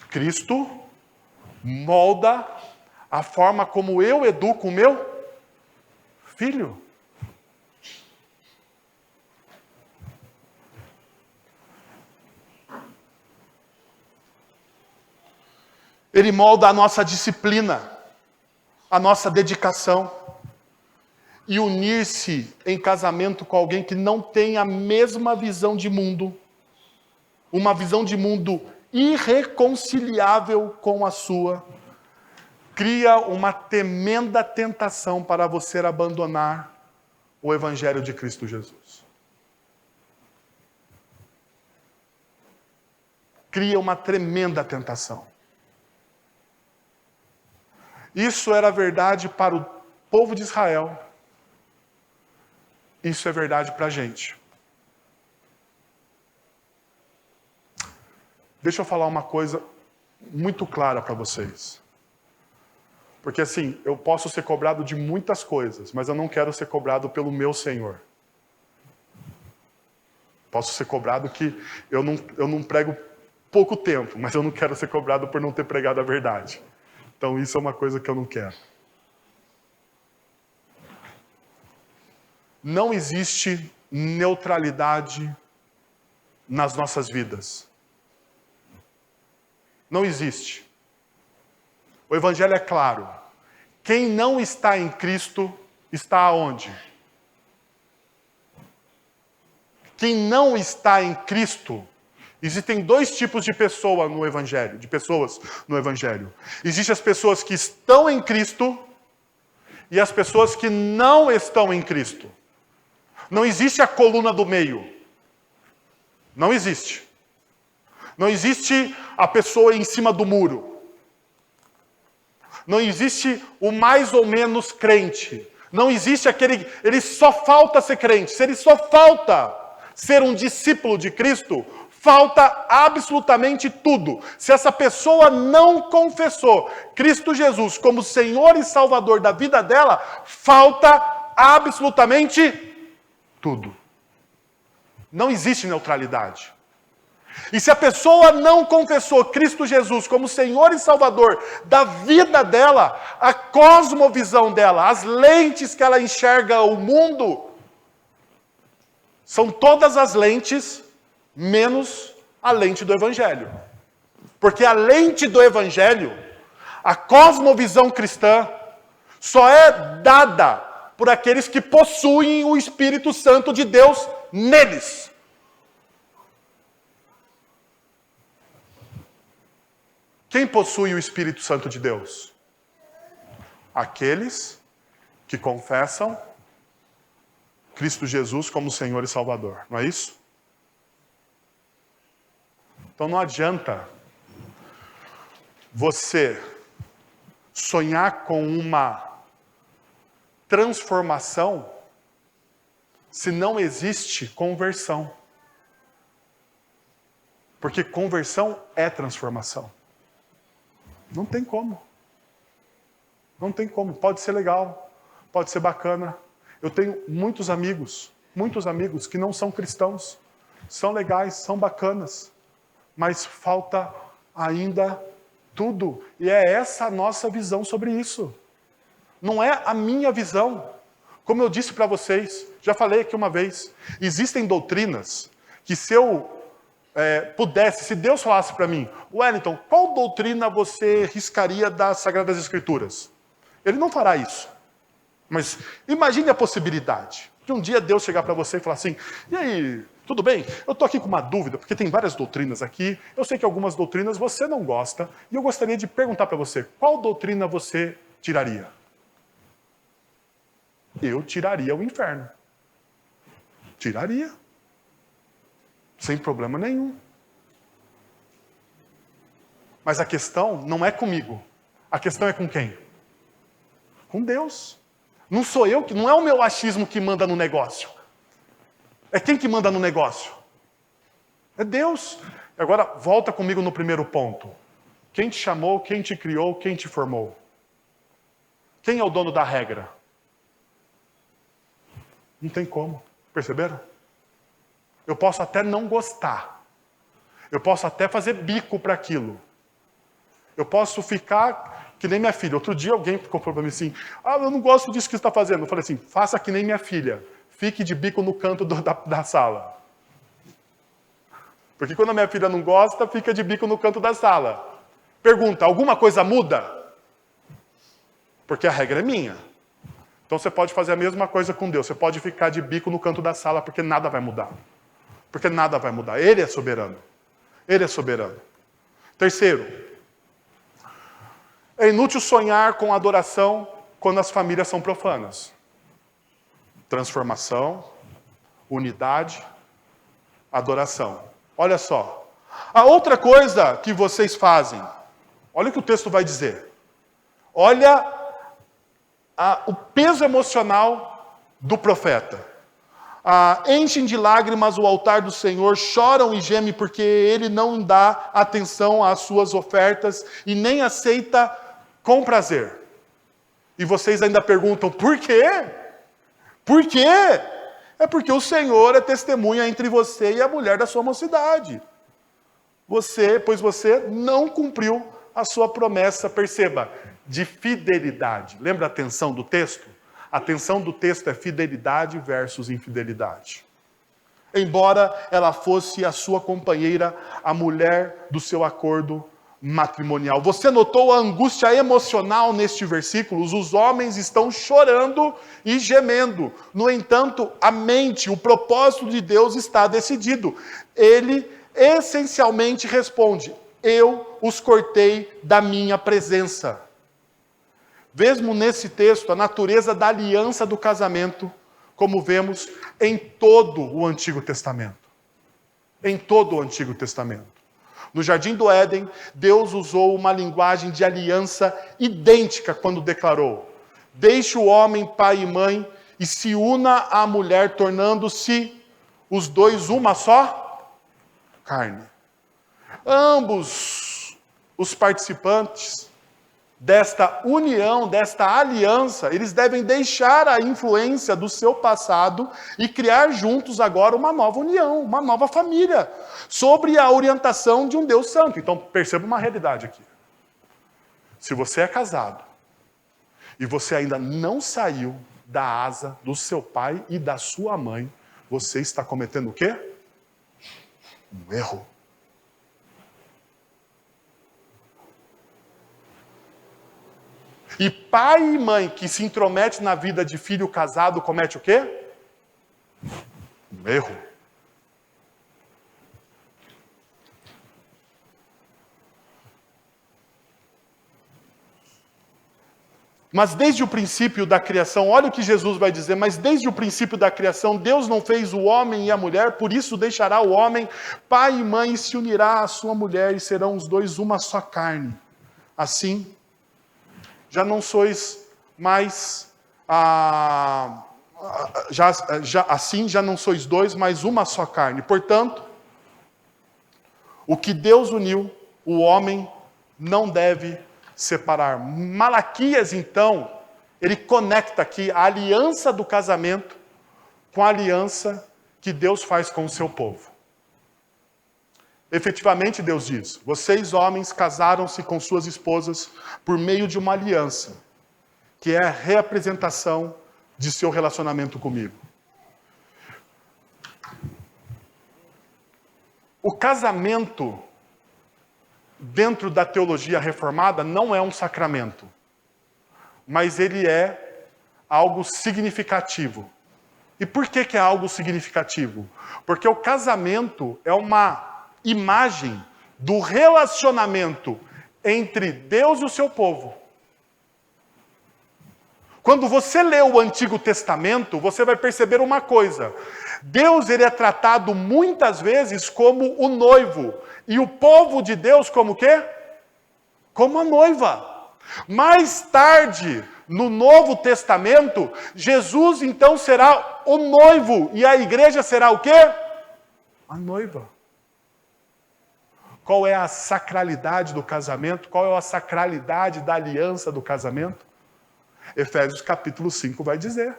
Cristo molda a forma como eu educo o meu filho. Ele molda a nossa disciplina, a nossa dedicação. E unir-se em casamento com alguém que não tem a mesma visão de mundo, uma visão de mundo irreconciliável com a sua, cria uma tremenda tentação para você abandonar o Evangelho de Cristo Jesus. Cria uma tremenda tentação. Isso era verdade para o povo de Israel. Isso é verdade para a gente. Deixa eu falar uma coisa muito clara para vocês. Porque assim, eu posso ser cobrado de muitas coisas, mas eu não quero ser cobrado pelo meu Senhor. Posso ser cobrado que eu não prego pouco tempo, mas eu não quero ser cobrado por não ter pregado a verdade. Então isso é uma coisa que eu não quero. Não existe neutralidade nas nossas vidas. Não existe. O Evangelho é claro. Quem não está em Cristo está aonde? Quem não está em Cristo, existem dois tipos de pessoas no Evangelho. Existem as pessoas que estão em Cristo e as pessoas que não estão em Cristo. Não existe a coluna do meio. Não existe. Não existe a pessoa em cima do muro. Não existe o mais ou menos crente. Não existe aquele... Ele só falta ser crente. Se ele só falta ser um discípulo de Cristo, falta absolutamente tudo. Se essa pessoa não confessou Cristo Jesus como Senhor e Salvador da vida dela, falta absolutamente tudo. Não existe neutralidade. E se a pessoa não confessou Cristo Jesus como Senhor e Salvador da vida dela, a cosmovisão dela, as lentes que ela enxerga o mundo, são todas as lentes menos a lente do Evangelho. Porque a lente do Evangelho, a cosmovisão cristã, só é dada por aqueles que possuem o Espírito Santo de Deus neles. Quem possui o Espírito Santo de Deus? Aqueles que confessam Cristo Jesus como Senhor e Salvador. Não é isso? Então não adianta você sonhar com uma transformação se não existe conversão. Porque conversão é transformação. Não tem como. Não tem como. Pode ser legal, pode ser bacana. Eu tenho muitos amigos que não são cristãos. São legais, são bacanas. Mas falta ainda tudo. E é essa a nossa visão sobre isso. Não é a minha visão. Como eu disse para vocês, já falei aqui uma vez, existem doutrinas que se eu pudesse, se Deus falasse para mim, Wellington, qual doutrina você riscaria das Sagradas Escrituras? Ele não fará isso. Mas imagine a possibilidade de um dia Deus chegar para você e falar assim, e aí, tudo bem? Eu estou aqui com uma dúvida, porque tem várias doutrinas aqui, eu sei que algumas doutrinas você não gosta, e eu gostaria de perguntar para você, qual doutrina você tiraria? Eu tiraria o inferno. Tiraria. Sem problema nenhum. Mas a questão não é comigo. A questão é com quem? Com Deus. Não sou eu, não é o meu achismo que manda no negócio. É quem que manda no negócio? É Deus. Agora, volta comigo no primeiro ponto. Quem te chamou, quem te criou, quem te formou? Quem é o dono da regra? Não tem como. Perceberam? Eu posso até não gostar. Eu posso até fazer bico para aquilo. Eu posso ficar que nem minha filha. Outro dia alguém ficou falando para mim assim, eu não gosto disso que você está fazendo. Eu falei assim, faça que nem minha filha. Fique de bico no canto da sala. Porque quando a minha filha não gosta, fica de bico no canto da sala. Pergunta, alguma coisa muda? Porque a regra é minha. Então você pode fazer a mesma coisa com Deus. Você pode ficar de bico no canto da sala, porque nada vai mudar. Porque nada vai mudar. Ele é soberano. Ele é soberano. Terceiro, é inútil sonhar com adoração quando as famílias são profanas. Transformação, unidade, adoração. Olha só. A outra coisa que vocês fazem, olha o que o texto vai dizer. Olha o peso emocional do profeta. Enchem de lágrimas o altar do Senhor, choram e gemem porque Ele não dá atenção às suas ofertas e nem aceita com prazer. E vocês ainda perguntam, por quê? Por quê? É porque o Senhor é testemunha entre você e a mulher da sua mocidade. Pois você não cumpriu a sua promessa, perceba, de fidelidade. Lembra a tensão do texto? A tensão do texto é fidelidade versus infidelidade. Embora ela fosse a sua companheira, a mulher do seu acordo matrimonial. Você notou a angústia emocional neste versículo? Os homens estão chorando e gemendo. No entanto, a mente, o propósito de Deus está decidido. Ele essencialmente responde, eu os cortei da minha presença. Mesmo nesse texto, a natureza da aliança do casamento, como vemos em todo o Antigo Testamento. Em todo o Antigo Testamento. No Jardim do Éden, Deus usou uma linguagem de aliança idêntica quando declarou: deixe o homem pai e mãe e se una à mulher, tornando-se os dois uma só carne. Ambos os participantes desta união, desta aliança, eles devem deixar a influência do seu passado e criar juntos agora uma nova união, uma nova família, sobre a orientação de um Deus santo. Então, perceba uma realidade aqui. Se você é casado e você ainda não saiu da asa do seu pai e da sua mãe, você está cometendo o quê? Um erro. E pai e mãe que se intromete na vida de filho casado comete o quê? Um erro. Mas desde o princípio da criação, olha o que Jesus vai dizer, mas desde o princípio da criação, Deus não fez o homem e a mulher, por isso deixará o homem, pai e mãe, e se unirá à sua mulher, e serão os dois uma só carne. Assim, já não sois mais, assim já não sois dois, mas uma só carne. Portanto, o que Deus uniu, o homem não deve separar. Malaquias, então, ele conecta aqui a aliança do casamento com a aliança que Deus faz com o seu povo. Efetivamente, Deus diz: vocês, homens, casaram-se com suas esposas por meio de uma aliança, que é a representação de seu relacionamento comigo. O casamento, dentro da teologia reformada, não é um sacramento, mas ele é algo significativo. E por que é algo significativo? Porque o casamento é uma imagem do relacionamento entre Deus e o seu povo. Quando você lê o Antigo Testamento, você vai perceber uma coisa. Deus, ele é tratado muitas vezes como o noivo. E o povo de Deus como o quê? Como a noiva. Mais tarde, no Novo Testamento, Jesus então será o noivo. E a igreja será o quê? A noiva. Qual é a sacralidade do casamento? Qual é a sacralidade da aliança do casamento? Efésios capítulo 5 vai dizer.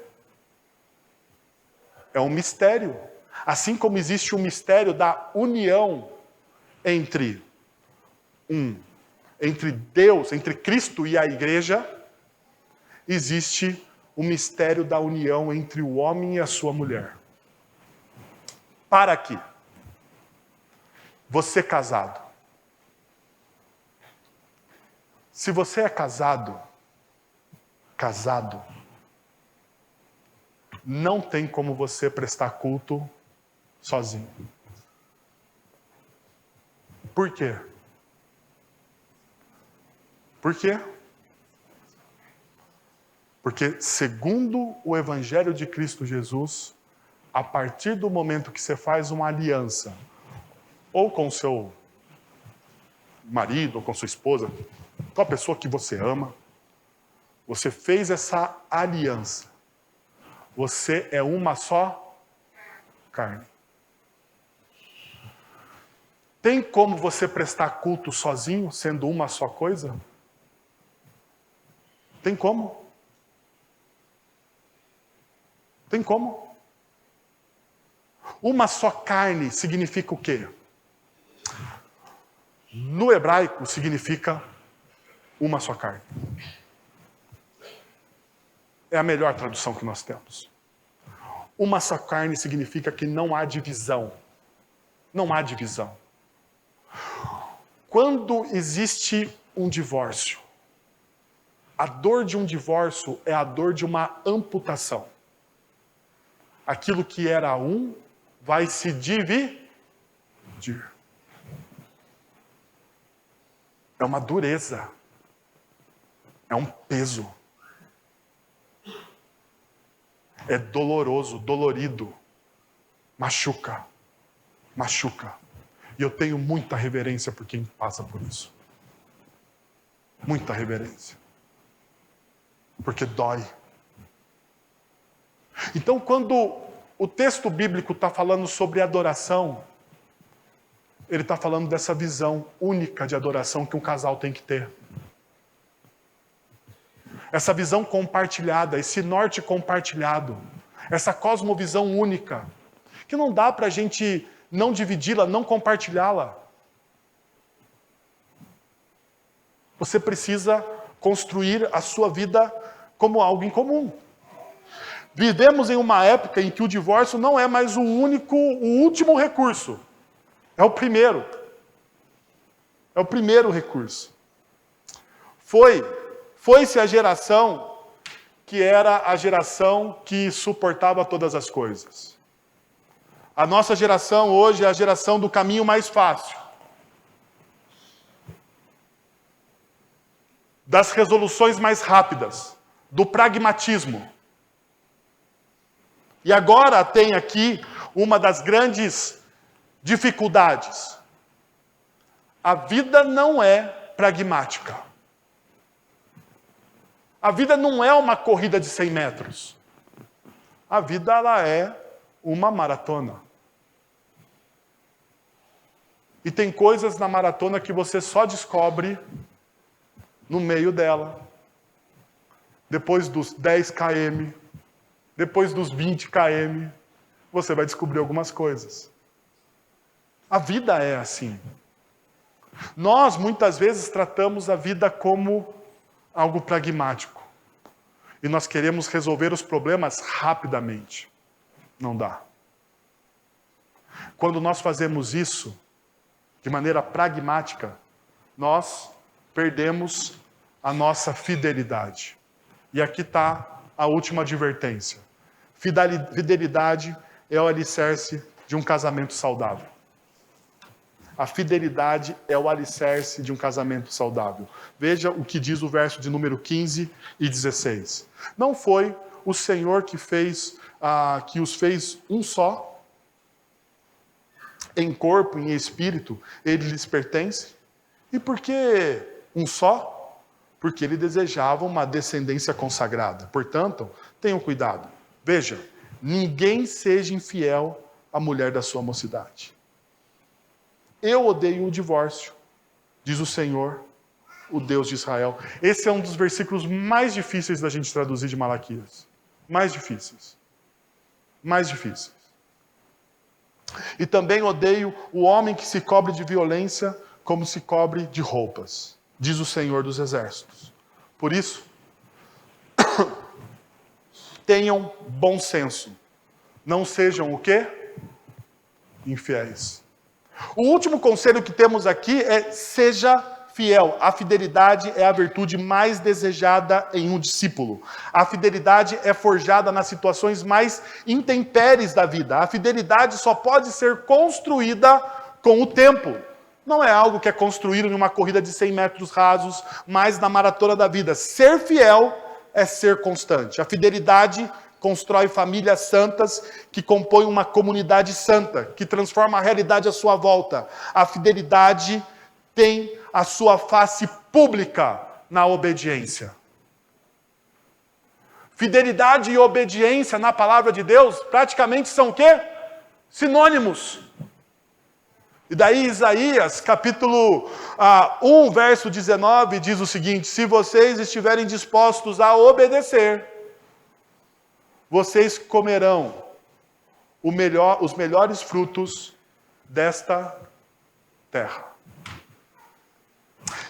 É um mistério. Assim como existe o mistério da união entre Deus, entre Cristo e a igreja, existe o mistério da união entre o homem e a sua mulher. Para quê? Você casado. Se você é casado, não tem como você prestar culto sozinho. Por quê? Por quê? Porque, segundo o Evangelho de Cristo Jesus, a partir do momento que você faz uma aliança, ou com seu marido, ou com sua esposa, com a pessoa que você ama, você fez essa aliança. Você é uma só carne. Tem como você prestar culto sozinho, sendo uma só coisa? Tem como? Tem como? Uma só carne significa o quê? No hebraico significa uma só carne. É a melhor tradução que nós temos. Uma só carne significa que não há divisão. Não há divisão. Quando existe um divórcio, a dor de um divórcio é a dor de uma amputação. Aquilo que era um vai se dividir. É uma dureza. É um peso. É doloroso, dolorido. Machuca. Machuca. E eu tenho muita reverência por quem passa por isso. Muita reverência. Porque dói. Então, quando o texto bíblico está falando sobre adoração, ele está falando dessa visão única de adoração que um casal tem que ter. Essa visão compartilhada, esse norte compartilhado, essa cosmovisão única, que não dá para a gente não dividi-la, não compartilhá-la. Você precisa construir a sua vida como algo em comum. Vivemos em uma época em que o divórcio não é mais o último recurso. É o primeiro. É o primeiro recurso. Foi Foi-se a geração que era a geração que suportava todas as coisas. A nossa geração hoje é a geração do caminho mais fácil. Das resoluções mais rápidas, do pragmatismo. E agora tem aqui uma das grandes dificuldades. A vida não é pragmática. A vida não é uma corrida de 100 metros. A vida, ela é uma maratona. E tem coisas na maratona que você só descobre no meio dela. Depois dos 10 km, depois dos 20 km, você vai descobrir algumas coisas. A vida é assim. Nós, muitas vezes, tratamos a vida como algo pragmático. E nós queremos resolver os problemas rapidamente. Não dá. Quando nós fazemos isso, de maneira pragmática, nós perdemos a nossa fidelidade. E aqui está a última advertência. Fidelidade é o alicerce de um casamento saudável. A fidelidade é o alicerce de um casamento saudável. Veja o que diz o verso de número 15 e 16. Não foi o Senhor que os fez um só, em corpo, em espírito, ele lhes pertence? E por que um só? Porque ele desejava uma descendência consagrada. Portanto, tenham cuidado. Veja, ninguém seja infiel à mulher da sua mocidade. Eu odeio o divórcio, diz o Senhor, o Deus de Israel. Esse é um dos versículos mais difíceis da gente traduzir de Malaquias. Mais difíceis. Mais difíceis. E também odeio o homem que se cobre de violência como se cobre de roupas, diz o Senhor dos Exércitos. Por isso, tenham bom senso. Não sejam o quê? Infiéis. O último conselho que temos aqui é: seja fiel. A fidelidade é a virtude mais desejada em um discípulo. A fidelidade é forjada nas situações mais intempéries da vida. A fidelidade só pode ser construída com o tempo. Não é algo que é construído em uma corrida de 100 metros rasos, mas na maratona da vida. Ser fiel é ser constante. A fidelidade constrói famílias santas que compõem uma comunidade santa, que transforma a realidade à sua volta. A fidelidade tem a sua face pública na obediência. Fidelidade e obediência na palavra de Deus praticamente são o quê? Sinônimos. E daí Isaías, capítulo 1, verso 19, diz o seguinte: se vocês estiverem dispostos a obedecer, vocês comerão os melhores frutos desta terra.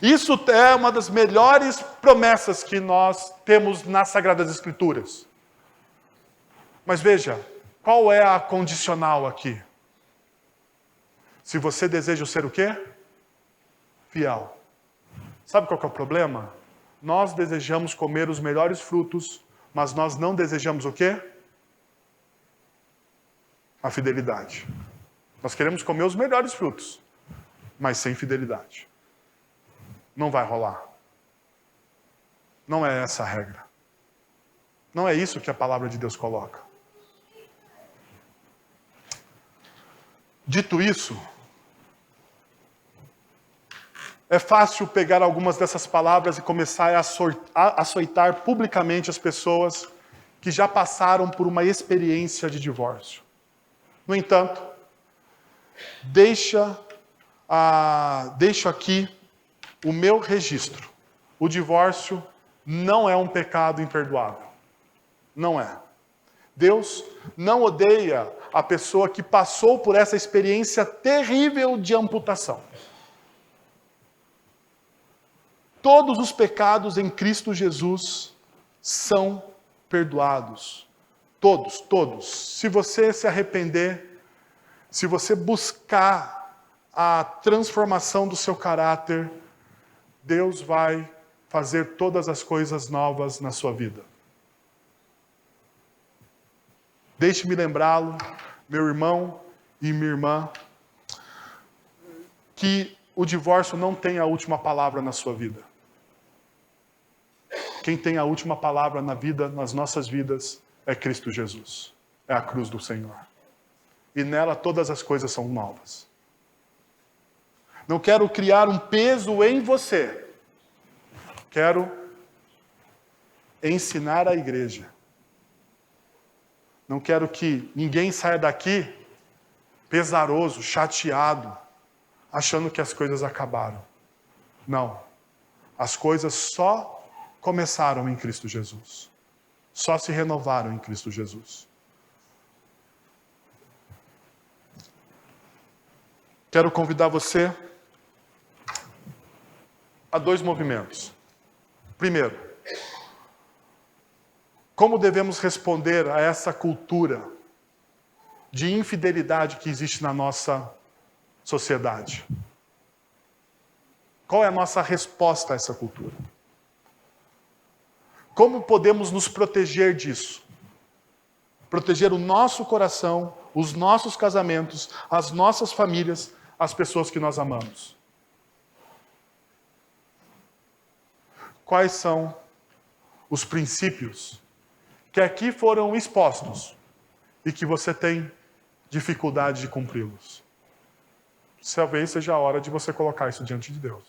Isso é uma das melhores promessas que nós temos nas Sagradas Escrituras. Mas veja, qual é a condicional aqui? Se você deseja ser o quê? Fiel. Sabe qual que é o problema? Nós desejamos comer os melhores frutos, mas nós não desejamos o quê? A fidelidade. Nós queremos comer os melhores frutos, mas sem fidelidade. Não vai rolar. Não é essa a regra. Não é isso que a palavra de Deus coloca. Dito isso, é fácil pegar algumas dessas palavras e começar a açoitar publicamente as pessoas que já passaram por uma experiência de divórcio. No entanto, deixo aqui o meu registro. O divórcio não é um pecado imperdoável. Não é. Deus não odeia a pessoa que passou por essa experiência terrível de amputação. Todos os pecados em Cristo Jesus são perdoados. Todos, todos. Se você se arrepender, se você buscar a transformação do seu caráter, Deus vai fazer todas as coisas novas na sua vida. Deixe-me lembrá-lo, meu irmão e minha irmã, que o divórcio não tem a última palavra na sua vida. Quem tem a última palavra na vida, nas nossas vidas, é Cristo Jesus. É a cruz do Senhor. E nela todas as coisas são novas. Não quero criar um peso em você. Quero ensinar a igreja. Não quero que ninguém saia daqui pesaroso, chateado, achando que as coisas acabaram. Não. As coisas só começaram em Cristo Jesus. Só se renovaram em Cristo Jesus. Quero convidar você a 2 movimentos. Primeiro, como devemos responder a essa cultura de infidelidade que existe na nossa sociedade? Qual é a nossa resposta a essa cultura? Como podemos nos proteger disso? Proteger o nosso coração, os nossos casamentos, as nossas famílias, as pessoas que nós amamos. Quais são os princípios que aqui foram expostos e que você tem dificuldade de cumpri-los? Talvez seja a hora de você colocar isso diante de Deus.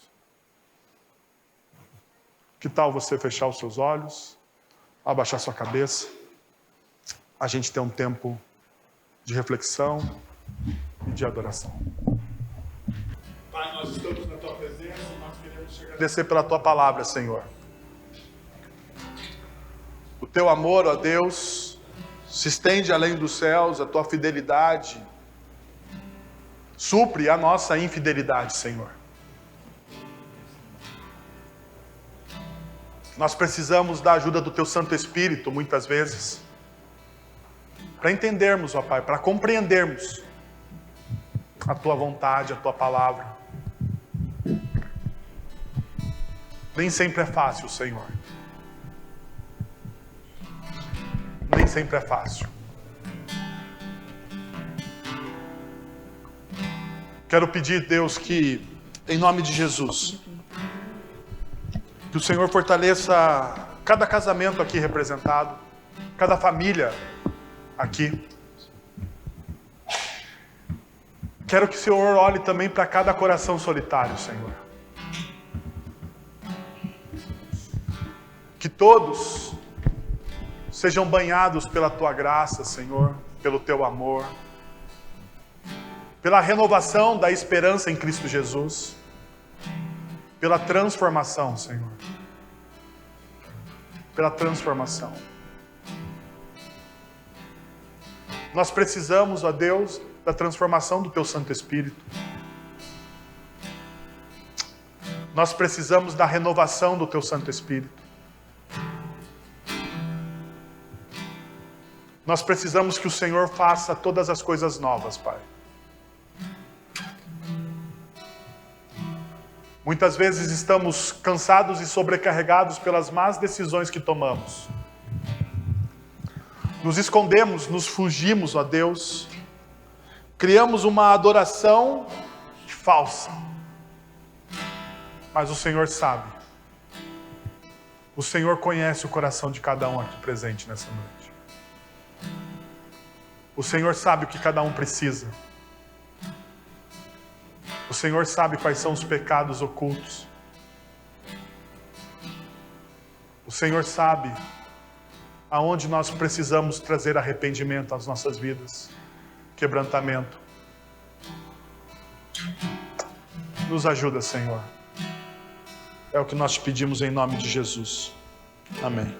Que tal você fechar os seus olhos, abaixar sua cabeça, a gente ter um tempo de reflexão e de adoração. Pai, nós estamos na Tua presença e nós queremos te agradecer pela Tua palavra, Senhor. O Teu amor, ó Deus, se estende além dos céus, a Tua fidelidade supre a nossa infidelidade, Senhor. Nós precisamos da ajuda do Teu Santo Espírito, muitas vezes, para entendermos, ó Pai, para compreendermos a Tua vontade, a Tua palavra. Nem sempre é fácil, Senhor. Nem sempre é fácil. Quero pedir, Deus, que, em nome de Jesus, que o Senhor fortaleça cada casamento aqui representado, cada família aqui. Quero que o Senhor olhe também para cada coração solitário, Senhor. Que todos sejam banhados pela Tua graça, Senhor, pelo Teu amor, pela renovação da esperança em Cristo Jesus, pela transformação, Senhor. Pela transformação. Nós precisamos, ó Deus, da transformação do Teu Santo Espírito. Nós precisamos da renovação do Teu Santo Espírito. Nós precisamos que o Senhor faça todas as coisas novas, Pai. Muitas vezes estamos cansados e sobrecarregados pelas más decisões que tomamos. Nos escondemos, nos fugimos, ó Deus. Criamos uma adoração falsa. Mas o Senhor sabe. O Senhor conhece o coração de cada um aqui presente nessa noite. O Senhor sabe o que cada um precisa. O Senhor sabe quais são os pecados ocultos. O Senhor sabe aonde nós precisamos trazer arrependimento às nossas vidas, quebrantamento. Nos ajuda, Senhor. É o que nós te pedimos em nome de Jesus. Amém.